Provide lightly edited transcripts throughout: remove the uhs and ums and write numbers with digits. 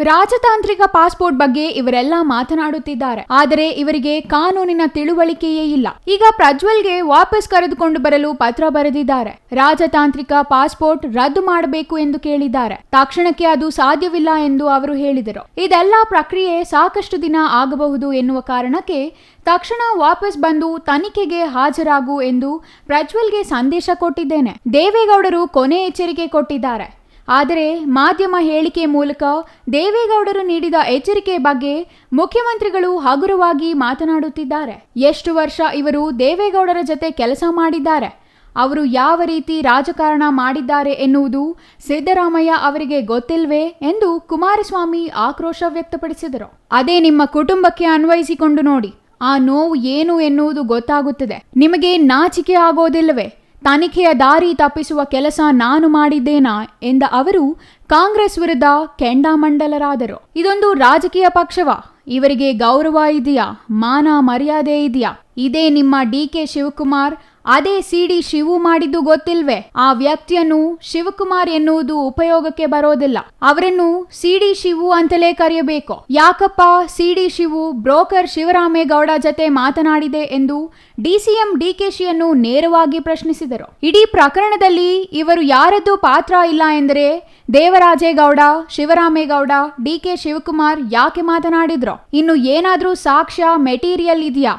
ರಾಜತಾಂತ್ರಿಕ ಪಾಸ್ಪೋರ್ಟ್ ಬಗ್ಗೆ ಇವರೆಲ್ಲ ಮಾತನಾಡುತ್ತಿದ್ದಾರೆ. ಆದರೆ ಇವರಿಗೆ ಕಾನೂನಿನ ತಿಳುವಳಿಕೆಯೇ ಇಲ್ಲ. ಈಗ ಪ್ರಜ್ವಲ್ಗೆ ವಾಪಸ್ ಕರೆದುಕೊಂಡು ಬರಲು ಪತ್ರ ಬರೆದಿದ್ದಾರೆ. ರಾಜತಾಂತ್ರಿಕ ಪಾಸ್ಪೋರ್ಟ್ ರದ್ದು ಮಾಡಬೇಕು ಎಂದು ಕೇಳಿದ್ದಾರೆ. ತಕ್ಷಣಕ್ಕೆ ಅದು ಸಾಧ್ಯವಿಲ್ಲ ಎಂದು ಅವರು ಹೇಳಿದರು. ಇದೆಲ್ಲ ಪ್ರಕ್ರಿಯೆ ಸಾಕಷ್ಟು ದಿನ ಆಗಬಹುದು ಎನ್ನುವ ಕಾರಣಕ್ಕೆ ತಕ್ಷಣ ವಾಪಸ್ ಬಂದು ತನಿಖೆಗೆ ಹಾಜರಾಗು ಎಂದು ಪ್ರಜ್ವಲ್ಗೆ ಸಂದೇಶ ಕೊಟ್ಟಿದ್ದೇನೆ. ದೇವೇಗೌಡರು ಕೊನೆ ಎಚ್ಚರಿಕೆ ಕೊಟ್ಟಿದ್ದಾರೆ. ಆದರೆ ಮಾಧ್ಯಮ ಹೇಳಿಕೆ ಮೂಲಕ ದೇವೇಗೌಡರು ನೀಡಿದ ಎಚ್ಚರಿಕೆ ಬಗ್ಗೆ ಮುಖ್ಯಮಂತ್ರಿಗಳು ಹಗುರವಾಗಿ ಮಾತನಾಡುತ್ತಿದ್ದಾರೆ. ಎಷ್ಟು ವರ್ಷ ಇವರು ದೇವೇಗೌಡರ ಜೊತೆ ಕೆಲಸ ಮಾಡಿದ್ದಾರೆ, ಅವರು ಯಾವ ರೀತಿ ರಾಜಕಾರಣ ಮಾಡಿದ್ದಾರೆ ಎನ್ನುವುದು ಸಿದ್ದರಾಮಯ್ಯ ಅವರಿಗೆ ಗೊತ್ತಿಲ್ವೇ ಎಂದು ಕುಮಾರಸ್ವಾಮಿ ಆಕ್ರೋಶ ವ್ಯಕ್ತಪಡಿಸಿದರು. ಅದೇ ನಿಮ್ಮ ಕುಟುಂಬಕ್ಕೆ ಅನ್ವಯಿಸಿಕೊಂಡು ನೋಡಿ, ಆ ನೋವು ಏನು ಎನ್ನುವುದು ಗೊತ್ತಾಗುತ್ತದೆ. ನಿಮಗೆ ನಾಚಿಕೆ ಆಗೋದಿಲ್ಲವೇ? ತನಿಖೆಯ ದಾರಿ ತಪ್ಪಿಸುವ ಕೆಲಸ ನಾನು ಮಾಡಿದ್ದೇನಾ ಎಂದ ಅವರು ಕಾಂಗ್ರೆಸ್ ವಿರುದ್ಧ ಕೆಂಡಾಮಂಡಲರಾದರು. ಇದೊಂದು ರಾಜಕೀಯ ಪಕ್ಷವಾ? ಇವರಿಗೆ ಗೌರವ ಇದೆಯಾ? ಮಾನ ಮರ್ಯಾದೆ ಇದೆಯಾ? ಇದೇ ನಿಮ್ಮ ಡಿ.ಕೆ. ಶಿವಕುಮಾರ್ ಅದೇ ಸಿ.ಡಿ. ಶಿವು ಮಾಡಿದ್ದು ಗೊತ್ತಿಲ್ವೇ? ಆ ವ್ಯಕ್ತಿಯನ್ನು ಶಿವಕುಮಾರ್ ಎನ್ನುವುದು ಉಪಯೋಗಕ್ಕೆ ಬರೋದಿಲ್ಲ. ಅವರನ್ನು ಸಿ.ಡಿ. ಶಿವು ಅಂತಲೇ ಕರೆಯಬೇಕು. ಯಾಕಪ್ಪ ಸಿ.ಡಿ. ಶಿವು ಬ್ರೋಕರ್ ಶಿವರಾಮೇಗೌಡ ಜತೆ ಮಾತನಾಡಿದೆ ಎಂದು ಡಿಸಿಎಂ ಡಿ.ಕೆ.ಶಿಯನ್ನು ನೇರವಾಗಿ ಪ್ರಶ್ನಿಸಿದರು. ಇಡೀ ಪ್ರಕರಣದಲ್ಲಿ ಇವರು ಯಾರದ್ದು ಪಾತ್ರ ಇಲ್ಲ ಎಂದರೆ ದೇವರಾಜೇಗೌಡ, ಶಿವರಾಮೇಗೌಡ, ಡಿ.ಕೆ. ಶಿವಕುಮಾರ್ ಯಾಕೆ ಮಾತನಾಡಿದ್ರು? ಇನ್ನು ಏನಾದ್ರೂ ಸಾಕ್ಷ್ಯ ಮೆಟೀರಿಯಲ್ ಇದೆಯಾ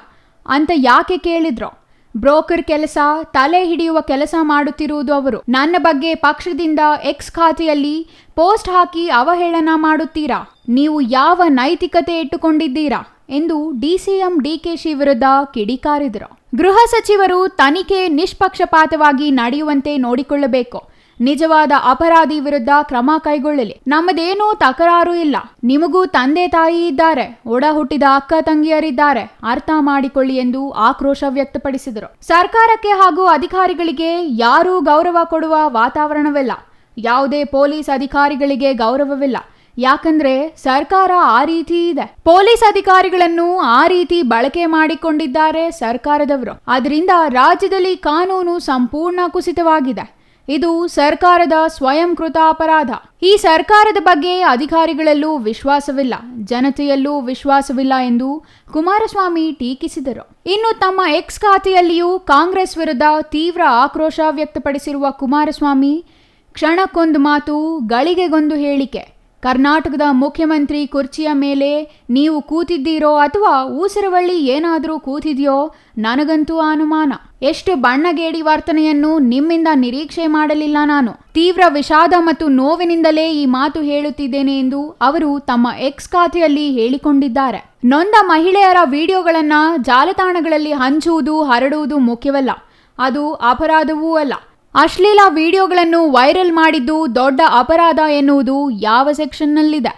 ಅಂತ ಯಾಕೆ ಕೇಳಿದ್ರು? ಬ್ರೋಕರ್ ಕೆಲಸ, ತಲೆ ಹಿಡಿಯುವ ಕೆಲಸ ಮಾಡುತ್ತಿರುವುದು ಅವರು. ನನ್ನ ಬಗ್ಗೆ ಪಕ್ಷದಿಂದ ಎಕ್ಸ್ ಖಾತೆಯಲ್ಲಿ ಪೋಸ್ಟ್ ಹಾಕಿ ಅವಹೇಳನ ಮಾಡುತ್ತೀರಾ? ನೀವು ಯಾವ ನೈತಿಕತೆ ಇಟ್ಟುಕೊಂಡಿದ್ದೀರಾ ಎಂದು ಡಿಸಿಎಂ ಡಿ.ಕೆ.ಶಿ ವಿರುದ್ಧ ಕಿಡಿಕಾರಿದರು. ಗೃಹ ಸಚಿವರು ತನಿಖೆ ನಿಷ್ಪಕ್ಷಪಾತವಾಗಿ ನಡೆಯುವಂತೆ ನೋಡಿಕೊಳ್ಳಬೇಕು. ನಿಜವಾದ ಅಪರಾಧಿ ವಿರುದ್ಧ ಕ್ರಮ ಕೈಗೊಳ್ಳಲಿ. ನಮ್ಮದೇನೂ ತಕರಾರು ಇಲ್ಲ. ನಿಮಗೂ ತಂದೆ ತಾಯಿ ಇದ್ದಾರೆ, ಒಡ ಹುಟ್ಟಿದ ಅಕ್ಕ ತಂಗಿಯರಿದ್ದಾರೆ, ಅರ್ಥ ಮಾಡಿಕೊಳ್ಳಿ ಎಂದು ಆಕ್ರೋಶ ವ್ಯಕ್ತಪಡಿಸಿದರು. ಸರ್ಕಾರಕ್ಕೆ ಹಾಗೂ ಅಧಿಕಾರಿಗಳಿಗೆ ಯಾರೂ ಗೌರವ ಕೊಡುವ ವಾತಾವರಣವಿಲ್ಲ. ಯಾವುದೇ ಪೊಲೀಸ್ ಅಧಿಕಾರಿಗಳಿಗೆ ಗೌರವವಿಲ್ಲ. ಯಾಕಂದ್ರೆ ಸರ್ಕಾರ ಆ ರೀತಿ ಇದೆ. ಪೊಲೀಸ್ ಅಧಿಕಾರಿಗಳನ್ನು ಆ ರೀತಿ ಬಳಕೆ ಮಾಡಿಕೊಂಡಿದ್ದಾರೆ ಸರ್ಕಾರದವರು. ಅದರಿಂದ ರಾಜ್ಯದಲ್ಲಿ ಕಾನೂನು ಸಂಪೂರ್ಣ ಕುಸಿತವಾಗಿದೆ. ಇದು ಸರ್ಕಾರದ ಸ್ವಯಂಕೃತ ಅಪರಾಧ. ಈ ಸರ್ಕಾರದ ಬಗ್ಗೆ ಅಧಿಕಾರಿಗಳಲ್ಲೂ ವಿಶ್ವಾಸವಿಲ್ಲ, ಜನತೆಯಲ್ಲೂ ವಿಶ್ವಾಸವಿಲ್ಲ ಎಂದು ಕುಮಾರಸ್ವಾಮಿ ಟೀಕಿಸಿದರು. ಇನ್ನು ತಮ್ಮ ಎಕ್ಸ್ ಖಾತೆಯಲ್ಲಿಯೂ ಕಾಂಗ್ರೆಸ್ ವಿರುದ್ಧ ತೀವ್ರ ಆಕ್ರೋಶ ವ್ಯಕ್ತಪಡಿಸಿರುವ ಕುಮಾರಸ್ವಾಮಿ, ಕ್ಷಣಕ್ಕೊಂದು ಮಾತು, ಗಳಿಗೆಗೊಂದು ಹೇಳಿಕೆ. ಕರ್ನಾಟಕದ ಮುಖ್ಯಮಂತ್ರಿ ಕುರ್ಚಿಯ ಮೇಲೆ ನೀವು ಕೂತಿದ್ದೀರೋ ಅಥವಾ ಊಸರವಳ್ಳಿ ಏನಾದರೂ ಕೂತಿದೆಯೋ ನನಗಂತೂ ಅನುಮಾನ. ಎಷ್ಟು ಬಣ್ಣಗೇಡಿ ವರ್ತನೆಯನ್ನು ನಿಮ್ಮಿಂದ ನಿರೀಕ್ಷೆ ಮಾಡಲಿಲ್ಲ ನಾನು. ತೀವ್ರ ವಿಷಾದ ಮತ್ತು ನೋವಿನಿಂದಲೇ ಈ ಮಾತು ಹೇಳುತ್ತಿದ್ದೇನೆ ಎಂದು ಅವರು ತಮ್ಮ ಎಕ್ಸ್ ಖಾತೆಯಲ್ಲಿ ಹೇಳಿಕೊಂಡಿದ್ದಾರೆ. ನೊಂದ ಮಹಿಳೆಯರ ವಿಡಿಯೋಗಳನ್ನ ಜಾಲತಾಣಗಳಲ್ಲಿ ಹಂಚುವುದು, ಹರಡುವುದು ಮುಖ್ಯವಲ್ಲ, ಅದು ಅಪರಾಧವೂ ಅಲ್ಲ. ಅಶ್ಲೀಲ ವಿಡಿಯೋಗಳನ್ನು ವೈರಲ್ ಮಾಡಿದ್ದು ದೊಡ್ಡ ಅಪರಾಧ ಎನ್ನುವುದು ಯಾವ ಸೆಕ್ಷನ್ನಲ್ಲಿದೆ?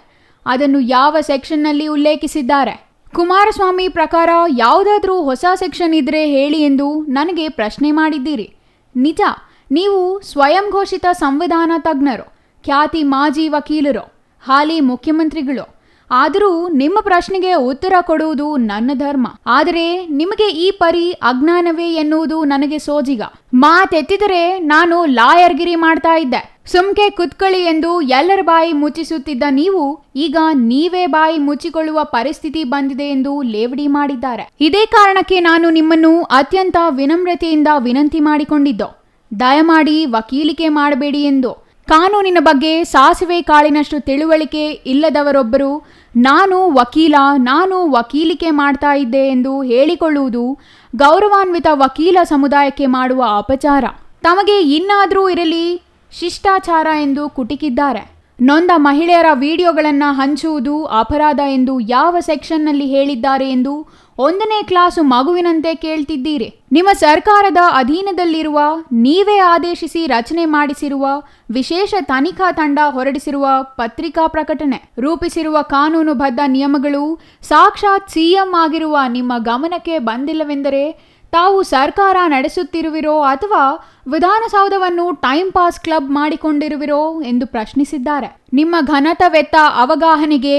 ಅದನ್ನು ಯಾವ ಸೆಕ್ಷನ್ನಲ್ಲಿ ಉಲ್ಲೇಖಿಸಿದ್ದಾರೆ? ಕುಮಾರಸ್ವಾಮಿ ಪ್ರಕಾರ ಯಾವುದಾದ್ರೂ ಹೊಸ ಸೆಕ್ಷನ್ ಇದ್ರೆ ಹೇಳಿ ಎಂದು ನನಗೆ ಪ್ರಶ್ನೆ ಮಾಡಿದ್ದೀರಿ. ನಿಜ, ನೀವು ಸ್ವಯಂ ಘೋಷಿತ ಸಂವಿಧಾನ ತಜ್ಞರು, ಖ್ಯಾತಿ ಮಾಜಿ ವಕೀಲರು, ಹಾಲಿ ಮುಖ್ಯಮಂತ್ರಿಗಳು. ಆದರೂ ನಿಮ್ಮ ಪ್ರಶ್ನೆಗೆ ಉತ್ತರ ಕೊಡುವುದು ನನ್ನ ಧರ್ಮ. ಆದರೆ ನಿಮಗೆ ಈ ಪರಿ ಅಜ್ಞಾನವೇ ಎನ್ನುವುದು ನನಗೆ ಸೋಜಿಗ. ಮಾತೆತ್ತಿದರೆ ನಾನು ಲಾಯರ್ಗಿರಿ ಮಾಡ್ತಾ ಇದ್ದೆ. ಸುಮ್ಕೆ ಕುತ್ಕೊಳ್ಳಿ ಎಂದು ಎಲ್ಲರ ಬಾಯಿ ಮುಚ್ಚಿಸುತ್ತಿದ್ದ ನೀವು ಈಗ ನೀವೇ ಬಾಯಿ ಮುಚ್ಚಿಕೊಳ್ಳುವ ಪರಿಸ್ಥಿತಿ ಬಂದಿದೆ ಎಂದು ಲೇವಡಿ ಮಾಡಿದ್ದಾರೆ. ಇದೇ ಕಾರಣಕ್ಕೆ ನಾನು ನಿಮ್ಮನ್ನು ಅತ್ಯಂತ ವಿನಮ್ರತೆಯಿಂದ ವಿನಂತಿ ಮಾಡಿಕೊಂಡಿದ್ದು, ದಯಮಾಡಿ ವಕೀಲಿಕೆ ಮಾಡಬೇಡಿ ಎಂದು. ಕಾನೂನಿನ ಬಗ್ಗೆ ಸಾಸಿವೆ ಕಾಳಿನಷ್ಟು ತಿಳುವಳಿಕೆ ಇಲ್ಲದವರೊಬ್ಬರು ನಾನು ವಕೀಲಿಕೆ ಮಾಡ್ತಾ ಇದ್ದೆ ಎಂದು ಹೇಳಿಕೊಳ್ಳುವುದು ಗೌರವಾನ್ವಿತ ವಕೀಲ ಸಮುದಾಯಕ್ಕೆ ಮಾಡುವ ಅಪಚಾರ. ತಮಗೆ ಇನ್ನಾದರೂ ಇರಲಿ ಶಿಷ್ಟಾಚಾರ ಎಂದು ಕುಟಿಕಿದ್ದಾರೆ. ನೊಂದ ಮಹಿಳೆಯರ ವಿಡಿಯೋಗಳನ್ನು ಹಂಚುವುದು ಅಪರಾಧ ಎಂದು ಯಾವ ಸೆಕ್ಷನ್ನಲ್ಲಿ ಹೇಳಿದ್ದಾರೆ ಎಂದು 1ನೇ ಕ್ಲಾಸು ಮಗುವಿನಂತೆ ಕೇಳ್ತಿದ್ದೀರಿ. ನಿಮ್ಮ ಸರ್ಕಾರದ ಅಧೀನದಲ್ಲಿರುವ, ನೀವೇ ಆದೇಶಿಸಿ ರಚನೆ ಮಾಡಿಸಿರುವ ವಿಶೇಷ ತನಿಖಾ ತಂಡ ಹೊರಡಿಸಿರುವ ಪತ್ರಿಕಾ ಪ್ರಕಟಣೆ, ರೂಪಿಸಿರುವ ಕಾನೂನುಬದ್ಧ ನಿಯಮಗಳು ಸಾಕ್ಷಾತ್ ಸಿಎಂ ಆಗಿರುವ ನಿಮ್ಮ ಗಮನಕ್ಕೆ ಬಂದಿಲ್ಲವೆಂದರೆ ತಾವು ಸರ್ಕಾರ ನಡೆಸುತ್ತಿರುವಿರೋ ಅಥವಾ ವಿಧಾನಸೌಧವನ್ನು ಟೈಮ್ ಪಾಸ್ ಕ್ಲಬ್ ಮಾಡಿಕೊಂಡಿರುವಿರೋ ಎಂದು ಪ್ರಶ್ನಿಸಿದ್ದಾರೆ. ನಿಮ್ಮ ಘನತವೆತ್ತ ಅವಗಾಹನೆಗೆ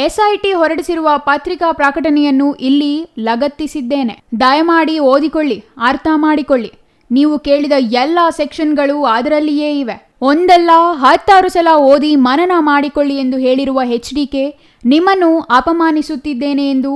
ಎಸ್ಐಟಿ ಹೊರಡಿಸಿರುವ ಪತ್ರಿಕಾ ಪ್ರಕಟಣೆಯನ್ನು ಇಲ್ಲಿ ಲಗತ್ತಿಸಿದ್ದೇನೆ. ದಯಮಾಡಿ ಓದಿಕೊಳ್ಳಿ, ಅರ್ಥ ಮಾಡಿಕೊಳ್ಳಿ. ನೀವು ಕೇಳಿದ ಎಲ್ಲ ಸೆಕ್ಷನ್ಗಳು ಅದರಲ್ಲಿಯೇ ಇವೆ. ಒಂದಲ್ಲ 10 ಸಲ ಓದಿ ಮನನ ಮಾಡಿಕೊಳ್ಳಿ ಎಂದು ಹೇಳಿರುವ HDK ನಿಮ್ಮನ್ನು ಅಪಮಾನಿಸುತ್ತಿದ್ದೇನೆ ಎಂದು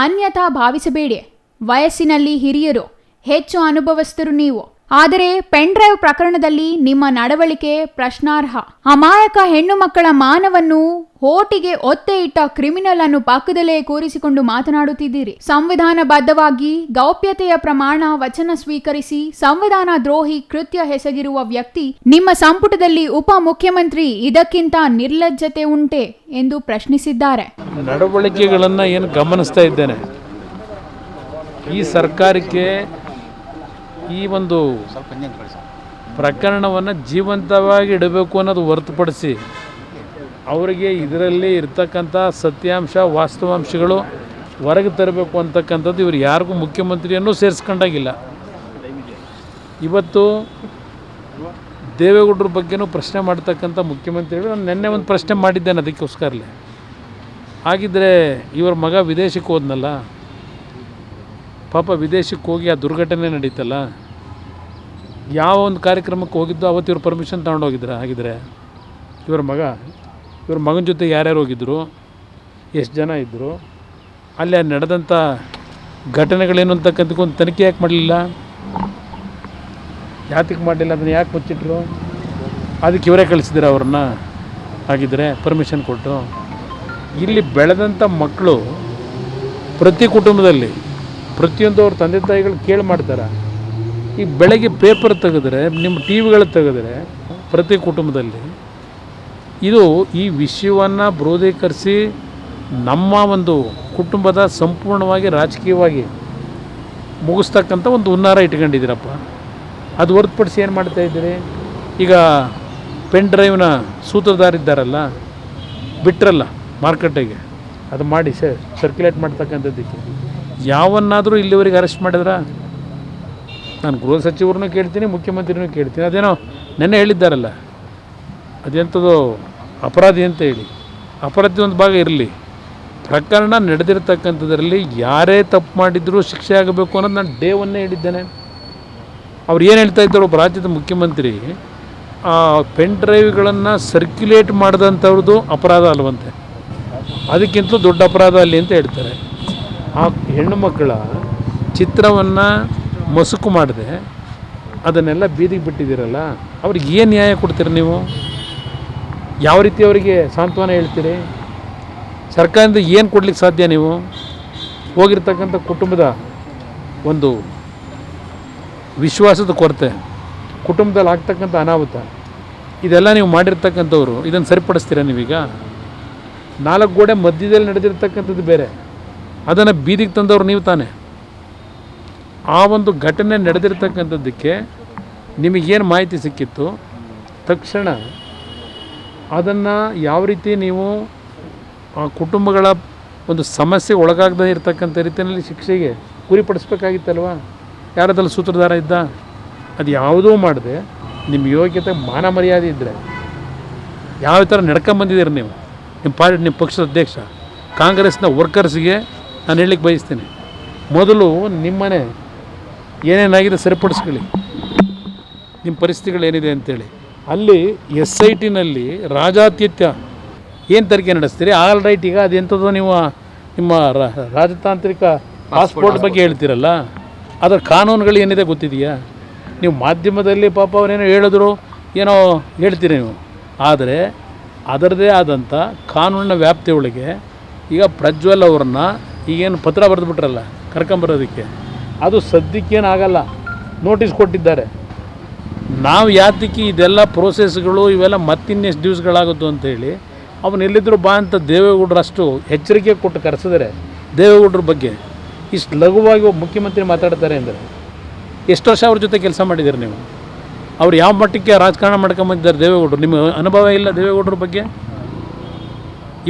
ಅನ್ಯಥಾ ಭಾವಿಸಬೇಡಿ. ವಯಸ್ಸಿನಲ್ಲಿ ಹಿರಿಯರು, ಹೆಚ್ಚು ಅನುಭವಸ್ಥರು ನೀವು. ಆದರೆ ಪೆನ್ ಡ್ರೈವ್ ಪ್ರಕರಣದಲ್ಲಿ ನಿಮ್ಮ ನಡವಳಿಕೆ ಪ್ರಶ್ನಾರ್ಹ. ಅಮಾಯಕ ಹೆಣ್ಣು ಮಕ್ಕಳ ಮಾನವನ್ನು ಹೋಟಿಗೆ ಒತ್ತೆ ಇಟ್ಟ ಕ್ರಿಮಿನಲ್ ಅನ್ನು ಪಕ್ಕದಲ್ಲೇ ಕೂರಿಸಿಕೊಂಡು ಮಾತನಾಡುತ್ತಿದ್ದೀರಿ. ಸಂವಿಧಾನಬದ್ಧವಾಗಿ ಗೌಪ್ಯತೆಯ ಪ್ರಮಾಣ ವಚನ ಸ್ವೀಕರಿಸಿ ಸಂವಿಧಾನ ದ್ರೋಹಿ ಕೃತ್ಯ ಎಸಗಿರುವ ವ್ಯಕ್ತಿ ನಿಮ್ಮ ಸಂಪುಟದಲ್ಲಿ ಉಪ ಮುಖ್ಯಮಂತ್ರಿ. ಇದಕ್ಕಿಂತ ನಿರ್ಲಜ್ಜತೆ ಉಂಟೆ ಎಂದು ಪ್ರಶ್ನಿಸಿದ್ದಾರೆ. ನಡವಳಿಕೆಗಳನ್ನು ಏನು ಗಮನಿಸ್ತಾ ಇದ್ದೇನೆ, ಈ ಸರ್ಕಾರಕ್ಕೆ ಈ ಒಂದು ಪ್ರಕರಣವನ್ನು ಜೀವಂತವಾಗಿ ಇಡಬೇಕು ಅನ್ನೋದು ಹೊರತುಪಡಿಸಿ ಅವರಿಗೆ ಇದರಲ್ಲಿ ಇರ್ತಕ್ಕಂಥ ಸತ್ಯಾಂಶ ವಾಸ್ತವಾಂಶಗಳು ಹೊರಗೆ ತರಬೇಕು ಅಂತಕ್ಕಂಥದ್ದು ಇವರು ಯಾರಿಗೂ ಮುಖ್ಯಮಂತ್ರಿಯನ್ನು ಸೇರಿಸ್ಕೊಂಡಾಗಿಲ್ಲ. ಇವತ್ತು ದೇವೇಗೌಡರ ಬಗ್ಗೆನೂ ಪ್ರಶ್ನೆ ಮಾಡ್ತಕ್ಕಂಥ ಮುಖ್ಯಮಂತ್ರಿಗಳು ನಾನು ನಿನ್ನೆ ಒಂದು ಪ್ರಶ್ನೆ ಮಾಡಿದ್ದೇನೆ ಅದಕ್ಕೋಸ್ಕರಲೇ. ಹಾಗಿದ್ದರೆ ಇವರ ಮಗ ವಿದೇಶಕ್ಕೆ ಹೋದ್ನಲ್ಲ, ಪಾಪ ವಿದೇಶಕ್ಕೆ ಹೋಗಿ ಆ ದುರ್ಘಟನೆ ನಡೀತಲ್ಲ, ಯಾವ ಒಂದು ಕಾರ್ಯಕ್ರಮಕ್ಕೆ ಹೋಗಿದ್ದು ಅವತ್ತು ಇವ್ರು ಪರ್ಮಿಷನ್ ತೊಗೊಂಡೋಗಿದ್ರ? ಹಾಗಿದ್ರೆ ಇವ್ರ ಮಗನ ಜೊತೆ ಯಾರ್ಯಾರು ಹೋಗಿದ್ದರು, ಎಷ್ಟು ಜನ ಇದ್ದರು, ಅಲ್ಲಿ ನಡೆದಂಥ ಘಟನೆಗಳೇನು ಅಂತಕ್ಕಂಥಕ್ಕೆ ಒಂದು ತನಿಖೆ ಯಾಕೆ ಮಾಡಲಿಲ್ಲ? ಯಾತಕ್ಕೆ ಮಾಡಲಿಲ್ಲ? ಅದನ್ನು ಯಾಕೆ ಮುಚ್ಚಿಟ್ರು? ಅದಕ್ಕೆ ಇವರೇ ಕಳಿಸಿದಿರ ಅವ್ರನ್ನ? ಹಾಗಿದ್ರೆ ಪರ್ಮಿಷನ್ ಕೊಟ್ಟು ಇಲ್ಲಿ ಬೆಳೆದಂಥ ಮಕ್ಕಳು ಪ್ರತಿ ಕುಟುಂಬದಲ್ಲಿ ಪ್ರತಿಯೊಂದು ಅವ್ರ ತಂದೆ ತಾಯಿಗಳು ಕೇಳಿ ಮಾಡ್ತಾರೆ. ಈ ಬೆಳಗ್ಗೆ ಪೇಪರ್ ತೆಗೆದ್ರೆ, ನಿಮ್ಮ ಟಿ ವಿಗಳು ತೆಗೆದ್ರೆ ಪ್ರತಿ ಕುಟುಂಬದಲ್ಲಿ ಇದು ಈ ವಿಷಯವನ್ನು ಬ್ರೋಧೀಕರಿಸಿ ನಮ್ಮ ಒಂದು ಕುಟುಂಬದ ಸಂಪೂರ್ಣವಾಗಿ ರಾಜಕೀಯವಾಗಿ ಮುಗಿಸ್ತಕ್ಕಂಥ ಒಂದು ಹುನ್ನಾರ ಇಟ್ಕೊಂಡಿದ್ದೀರಪ್ಪ. ಅದು ಹೊರತುಪಡಿಸಿ ಏನು ಮಾಡ್ತಾಯಿದ್ದೀರಿ? ಈಗ ಪೆನ್ ಡ್ರೈವ್ನ ಸೂತ್ರಧಾರಿದ್ದಾರಲ್ಲ, ಬಿಟ್ಟರಲ್ಲ ಮಾರ್ಕೆಟಿಗೆ, ಅದು ಮಾಡಿ ಸರ್ಕ್ಯುಲೇಟ್ ಮಾಡ್ತಕ್ಕಂಥದ್ದಕ್ಕೆ ಯಾವನ್ನಾದರೂ ಇಲ್ಲಿವರೆಗೆ ಅರೆಸ್ಟ್ ಮಾಡಿದ್ರ? ನಾನು ಗೃಹ ಸಚಿವರನ್ನೂ ಕೇಳ್ತೀನಿ, ಮುಖ್ಯಮಂತ್ರಿನೂ ಕೇಳ್ತೀನಿ. ಅದೇನೋ ನೆನ್ನೆ ಹೇಳಿದ್ದಾರಲ್ಲ, ಅದೆಂಥದ್ದು ಅಪರಾಧಿ ಅಂತ ಹೇಳಿ. ಅಪರಾಧಿ ಒಂದು ಭಾಗ ಇರಲಿ, ಪ್ರಕರಣ ನಡೆದಿರ್ತಕ್ಕಂಥದ್ರಲ್ಲಿ ಯಾರೇ ತಪ್ಪು ಮಾಡಿದರೂ ಶಿಕ್ಷೆ ಆಗಬೇಕು ಅನ್ನೋದು ನಾನು ಡೇ ಒನ್ನೇ ಹೇಳಿದ್ದೇನೆ. ಅವ್ರು ಏನು ಹೇಳ್ತಾ ಇದ್ದಾರೆ, ಒಬ್ಬ ರಾಜ್ಯದ ಮುಖ್ಯಮಂತ್ರಿ ಆ ಪೆನ್ ಡ್ರೈವ್ಗಳನ್ನು ಸರ್ಕ್ಯುಲೇಟ್ ಮಾಡಿದಂಥವ್ರದ್ದು ಅಪರಾಧ ಅಲ್ವಂತೆ, ಅದಕ್ಕಿಂತಲೂ ದೊಡ್ಡ ಅಪರಾಧ ಅಲ್ಲಿ ಅಂತ ಹೇಳ್ತಾರೆ. ಆ ಹೆಣ್ಣು ಮಕ್ಕಳ ಚಿತ್ರವನ್ನು ಮಸುಕು ಮಾಡದೆ ಅದನ್ನೆಲ್ಲ ಬೀದಿಗೆ ಬಿಟ್ಟಿದ್ದೀರಲ್ಲ, ಅವ್ರಿಗೆ ಏನು ನ್ಯಾಯ ಕೊಡ್ತೀರಿ ನೀವು? ಯಾವ ರೀತಿ ಅವರಿಗೆ ಸಾಂತ್ವನ ಹೇಳ್ತೀರಿ? ಸರ್ಕಾರದಿಂದ ಏನು ಕೊಡ್ಲಿಕ್ಕೆ ಸಾಧ್ಯ? ನೀವು ಹೋಗಿರ್ತಕ್ಕಂಥ ಕುಟುಂಬದ ಒಂದು ವಿಶ್ವಾಸದ ಕೊರತೆ, ಕುಟುಂಬದಲ್ಲಿ ಆಗ್ತಕ್ಕಂಥ ಅನಾಹುತ, ಇದೆಲ್ಲ ನೀವು ಮಾಡಿರ್ತಕ್ಕಂಥವ್ರು, ಇದನ್ನು ಸರಿಪಡಿಸ್ತೀರಾ ನೀವೀಗ? 4 ಗೋಡೆ ಮಧ್ಯದಲ್ಲಿ ನಡೆದಿರ್ತಕ್ಕಂಥದ್ದು ಬೇರೆ, ಅದನ್ನು ಬೀದಿಗೆ ತಂದವರು ನೀವು ತಾನೇ. ಆ ಒಂದು ಘಟನೆ ನಡೆದಿರ್ತಕ್ಕಂಥದ್ದಕ್ಕೆ ನಿಮಗೇನು ಮಾಹಿತಿ ಸಿಕ್ಕಿತ್ತು, ತಕ್ಷಣ ಅದನ್ನು ಯಾವ ರೀತಿ ನೀವು ಆ ಕುಟುಂಬಗಳ ಒಂದು ಸಮಸ್ಯೆ ಒಳಗಾಗದೇ ಇರತಕ್ಕಂಥ ರೀತಿಯಲ್ಲಿ ಶಿಕ್ಷೆಗೆ ಗುರಿಪಡಿಸ್ಬೇಕಾಗಿತ್ತಲ್ವ? ಯಾರದಲ್ಲಿ ಸೂತ್ರಧಾರ ಇದ್ದ? ಅದು ಯಾವುದೂ ಮಾಡದೆ ನಿಮ್ಮ ಯೋಗ್ಯತೆ ಮಾನ ಮರ್ಯಾದೆ ಇದ್ದರೆ ಯಾವ ಥರ ನಡ್ಕೊಂಬಂದಿದ್ದೀರಿ ನೀವು? ನಿಮ್ಮ ಪಕ್ಷದ ಅಧ್ಯಕ್ಷ ಕಾಂಗ್ರೆಸ್ನ ವರ್ಕರ್ಸ್ಗೆ ನಾನು ಹೇಳಲಿಕ್ಕೆ ಬಯಸ್ತೀನಿ, ಮೊದಲು ನಿಮ್ಮನೆ ಏನೇನಾಗಿದೆ ಸರಿಪಡಿಸ್ಕೊಳ್ಳಿ, ನಿಮ್ಮ ಪರಿಸ್ಥಿತಿಗಳೇನಿದೆ ಅಂತೇಳಿ. ಅಲ್ಲಿ SITನಲ್ಲಿ ರಾಜಾತಿಥ್ಯ ಏನು ತನಿಖೆ ನಡೆಸ್ತೀರಿ? ಆಲ್ ರೈಟ್, ಈಗ ಅದೆಂಥದ್ದು ನೀವು ನಿಮ್ಮ ರಾಜತಾಂತ್ರಿಕ ಪಾಸ್ಪೋರ್ಟ್ ಬಗ್ಗೆ ಹೇಳ್ತೀರಲ್ಲ, ಅದರ ಕಾನೂನುಗಳು ಏನಿದೆ ಗೊತ್ತಿದೆಯಾ? ನೀವು ಮಾಧ್ಯಮದಲ್ಲಿ ಪಾಪ ಅವರೇನೋ ಹೇಳಿದ್ರು, ಏನೋ ಹೇಳ್ತೀರಿ ನೀವು, ಆದರೆ ಅದರದೇ ಆದಂಥ ಕಾನೂನಿನ ವ್ಯಾಪ್ತಿಯೊಳಗೆ ಈಗ ಪ್ರಜ್ವಲ್ ಅವ್ರನ್ನ ಈಗೇನು ಪತ್ರ ಬರೆದುಬಿಟ್ರಲ್ಲ ಕರ್ಕೊಂಬರೋದಕ್ಕೆ, ಅದು ಸದ್ಯಕ್ಕೇನಾಗಲ್ಲ, ನೋಟಿಸ್ ಕೊಟ್ಟಿದ್ದಾರೆ. ನಾವು ಯಾತಕ್ಕೆ ಇದೆಲ್ಲ ಪ್ರೋಸೆಸ್ಗಳು ಇವೆಲ್ಲ ಮತ್ತಿನ್ನೆಷ್ಟು ದಿವಸಗಳಾಗುತ್ತೋ ಅಂತೇಳಿ ಅವನು ಎಲ್ಲಿದ್ದರೂ ಬಾ ಅಂತ ದೇವೇಗೌಡರು ಅಷ್ಟು ಎಚ್ಚರಿಕೆ ಕೊಟ್ಟು ಕರೆಸಿದರೆ ದೇವೇಗೌಡರ ಬಗ್ಗೆ ಇಷ್ಟು ಲಘುವಾಗಿ ಒಬ್ಬ ಮುಖ್ಯಮಂತ್ರಿ ಮಾತಾಡ್ತಾರೆ ಅಂದರೆ ಎಷ್ಟು ವರ್ಷ ಅವ್ರ ಜೊತೆ ಕೆಲಸ ಮಾಡಿದ್ದೀರಿ ನೀವು? ಅವ್ರು ಯಾವ ಮಟ್ಟಕ್ಕೆ ರಾಜಕಾರಣ ಮಾಡ್ಕೊಂಬಂದಿದ್ದಾರೆ ದೇವೇಗೌಡರು? ನಿಮ್ಮ ಅನುಭವ ಇಲ್ಲ ದೇವೇಗೌಡರ ಬಗ್ಗೆ?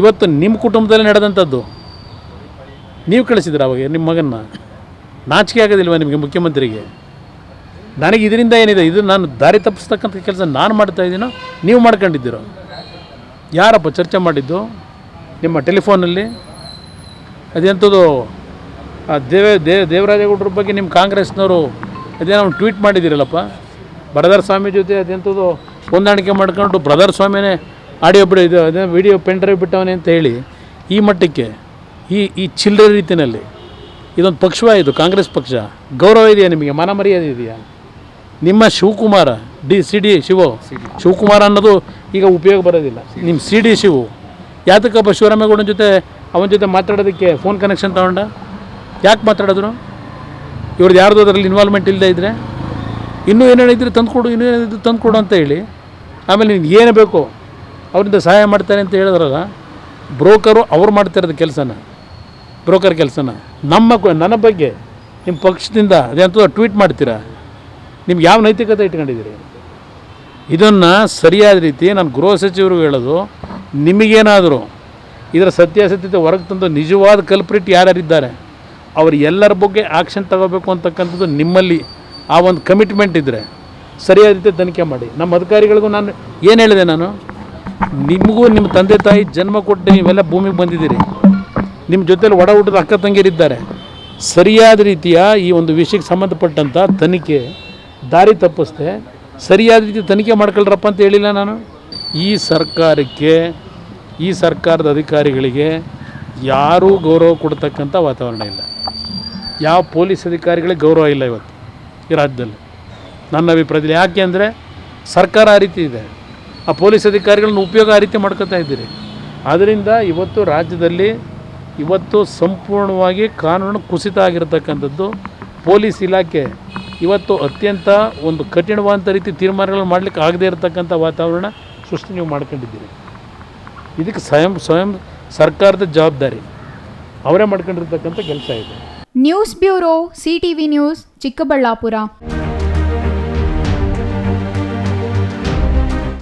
ಇವತ್ತು ನಿಮ್ಮ ಕುಟುಂಬದಲ್ಲಿ ನಡೆದಂಥದ್ದು ನೀವು ಕಳಿಸಿದ್ರೆ ಅವಾಗ ನಿಮ್ಮ ಮಗನ್ನ, ನಾಚಿಕೆ ಆಗೋದಿಲ್ವ ನಿಮಗೆ ಮುಖ್ಯಮಂತ್ರಿಗೆ? ನನಗೆ ಇದರಿಂದ ಏನಿದೆ, ಇದು ನಾನು ದಾರಿ ತಪ್ಪಿಸ್ತಕ್ಕಂಥ ಕೆಲಸ ನಾನು ಮಾಡ್ತಾಯಿದ್ದೀನೋ ನೀವು ಮಾಡ್ಕೊಂಡಿದ್ದೀರೋ? ಯಾರಪ್ಪ ಚರ್ಚೆ ಮಾಡಿದ್ದು ನಿಮ್ಮ ಟೆಲಿಫೋನಲ್ಲಿ? ಅದೆಂಥದ್ದು ದೇವರಾಜೇಗೌಡರ ಬಗ್ಗೆ ನಿಮ್ಮ ಕಾಂಗ್ರೆಸ್ನವರು ಅದೇನೋ ಟ್ವೀಟ್ ಮಾಡಿದ್ದೀರಲ್ಲಪ್ಪ, ಬರದಾರ ಸ್ವಾಮಿ ಜೊತೆ ಅದೆಂಥದ್ದು ಹೊಂದಾಣಿಕೆ ಮಾಡ್ಕೊಂಡು ಬ್ರದರ್ ಸ್ವಾಮಿನೇ ಆಡಿಯೋ ಬಿಡು ಇದು ಅದೇ ವಿಡಿಯೋ ಪೆನ್ ಡ್ರೈವ್ ಬಿಟ್ಟವನೇ ಅಂತ ಹೇಳಿ ಈ ಮಟ್ಟಕ್ಕೆ ಈ ಚಿಲ್ಲರೆ ರೀತಿಯಲ್ಲಿ ಇದೊಂದು ಪಕ್ಷವ, ಇದು ಕಾಂಗ್ರೆಸ್ ಪಕ್ಷ. ಗೌರವ ಇದೆಯಾ ನಿಮಗೆ? ಮಾನ ಮರ್ಯಾದೆ ಇದೆಯಾ? ನಿಮ್ಮ ಶಿವಕುಮಾರ ಸಿ ಡಿ ಶಿವಕುಮಾರ ಅನ್ನೋದು ಈಗ ಉಪಯೋಗ ಬರೋದಿಲ್ಲ. ನಿಮ್ಮ ಸಿ ಡಿ ಶಿವು ಯಾತಕ್ಕಪ್ಪ ಶಿವರಾಮೇಗೌಡನ ಜೊತೆ ಅವನ ಜೊತೆ ಮಾತಾಡೋದಕ್ಕೆ ಫೋನ್ ಕನೆಕ್ಷನ್ ತಗೊಂಡ? ಯಾಕೆ ಮಾತಾಡಿದ್ರು? ಇವ್ರದ್ದು ಯಾರ್ದು ಅದರಲ್ಲಿ ಇನ್ವಾಲ್ವ್ಮೆಂಟ್ ಇಲ್ಲದೆ ಇದ್ದರೆ ಇನ್ನೂ ಏನೇನಿದ್ರೆ ತಂದುಕೊಡು, ಇನ್ನೂ ಏನಿದ್ರು ತಂದುಕೊಡು ಅಂತ ಹೇಳಿ ಆಮೇಲೆ ನೀನು ಏನು ಬೇಕೋ ಅವರಿಂದ ಸಹಾಯ ಮಾಡ್ತಾರೆ ಅಂತ ಹೇಳಿದ್ರಲ್ಲ. ಬ್ರೋಕರು ಅವ್ರು ಮಾಡ್ತಿರೋದು ಕೆಲಸನ, ಬ್ರೋಕರ್ ಕೆಲಸನ. ನನ್ನ ಬಗ್ಗೆ ನಿಮ್ಮ ಪಕ್ಷದಿಂದ ಅದೇಂತ ಟ್ವೀಟ್ ಮಾಡ್ತೀರಾ? ನಿಮ್ಗೆ ಯಾವ ನೈತಿಕತೆ ಇಟ್ಕೊಂಡಿದ್ದೀರಿ? ಇದನ್ನು ಸರಿಯಾದ ರೀತಿ ನಾನು ಗೃಹ ಸಚಿವರು ಹೇಳೋದು, ನಿಮಗೇನಾದರೂ ಇದರ ಸತ್ಯಾಸತ್ಯತೆ ಹೊರಗೆ ತಂದು ನಿಜವಾದ ಕಲ್ಪ್ರಿಟ್ ಯಾರ್ಯಾರಿದ್ದಾರೆ ಅವರು ಎಲ್ಲರ ಬಗ್ಗೆ ಆ್ಯಕ್ಷನ್ ತಗೋಬೇಕು ಅಂತಕ್ಕಂಥದ್ದು ನಿಮ್ಮಲ್ಲಿ ಆ ಒಂದು ಕಮಿಟ್ಮೆಂಟ್ ಇದ್ದರೆ ಸರಿಯಾದ ರೀತಿ ತನಿಖೆ ಮಾಡಿ. ನಮ್ಮ ಅಧಿಕಾರಿಗಳಿಗೂ ನಾನು ಏನು ಹೇಳಿದೆ, ನಾನು ನಿಮಗೂ ನಿಮ್ಮ ತಂದೆ ತಾಯಿ ಜನ್ಮ ಕೊಟ್ಟು ನೀವೆಲ್ಲ ಭೂಮಿಗೆ ಬಂದಿದ್ದೀರಿ, ನಿಮ್ಮ ಜೊತೆಲಿ ಒಡ ಹುಟ್ಟಿದ ಅಕ್ಕ ತಂಗಿರಿದ್ದಾರೆ. ಸರಿಯಾದ ರೀತಿಯ ಈ ಒಂದು ವಿಷಯಕ್ಕೆ ಸಂಬಂಧಪಟ್ಟಂಥ ತನಿಖೆ ದಾರಿ ತಪ್ಪಿಸ್ದೆ ಸರಿಯಾದ ರೀತಿ ತನಿಖೆ ಮಾಡ್ಕೊಳ್ರಪ್ಪ ಅಂತ ಹೇಳಿಲ್ಲ ನಾನು. ಈ ಸರ್ಕಾರಕ್ಕೆ, ಈ ಸರ್ಕಾರದ ಅಧಿಕಾರಿಗಳಿಗೆ ಯಾರೂ ಗೌರವ ಕೊಡ್ತಕ್ಕಂಥ ವಾತಾವರಣ ಇಲ್ಲ. ಯಾವ ಪೊಲೀಸ್ ಅಧಿಕಾರಿಗಳಿಗೆ ಗೌರವ ಇಲ್ಲ ಇವತ್ತು ಈ ರಾಜ್ಯದಲ್ಲಿ ನನ್ನ ಅಭಿಪ್ರಾಯದಲ್ಲಿ. ಯಾಕೆ ಅಂದರೆ ಸರ್ಕಾರ ಆ ರೀತಿ ಇದೆ, ಆ ಪೊಲೀಸ್ ಅಧಿಕಾರಿಗಳನ್ನ ಉಪಯೋಗ ಆ ರೀತಿ ಮಾಡ್ಕೊತಾ ಇದ್ದೀರಿ. ಆದ್ದರಿಂದ ಇವತ್ತು ರಾಜ್ಯದಲ್ಲಿ ಇವತ್ತು ಸಂಪೂರ್ಣವಾಗಿ ಕಾನೂನು ಕುಸಿತ ಆಗಿರತಕ್ಕಂಥದ್ದು. ಪೊಲೀಸ್ ಇಲಾಖೆ ಇವತ್ತು ಅತ್ಯಂತ ಒಂದು ಕಠಿಣವಾದಂಥ ರೀತಿ ತೀರ್ಮಾನಗಳನ್ನು ಮಾಡಲಿಕ್ಕೆ ಆಗದೇ ಇರತಕ್ಕಂಥ ವಾತಾವರಣ ಸೃಷ್ಟಿ ನೀವು ಮಾಡ್ಕೊಂಡಿದ್ದೀರಿ. ಇದಕ್ಕೆ ಸ್ವಯಂ ಸರ್ಕಾರದ ಜವಾಬ್ದಾರಿ, ಅವರೇ ಮಾಡ್ಕೊಂಡಿರ್ತಕ್ಕಂಥ ಕೆಲಸ ಇದೆ. News bureau, CTV news, Chikkaballapur.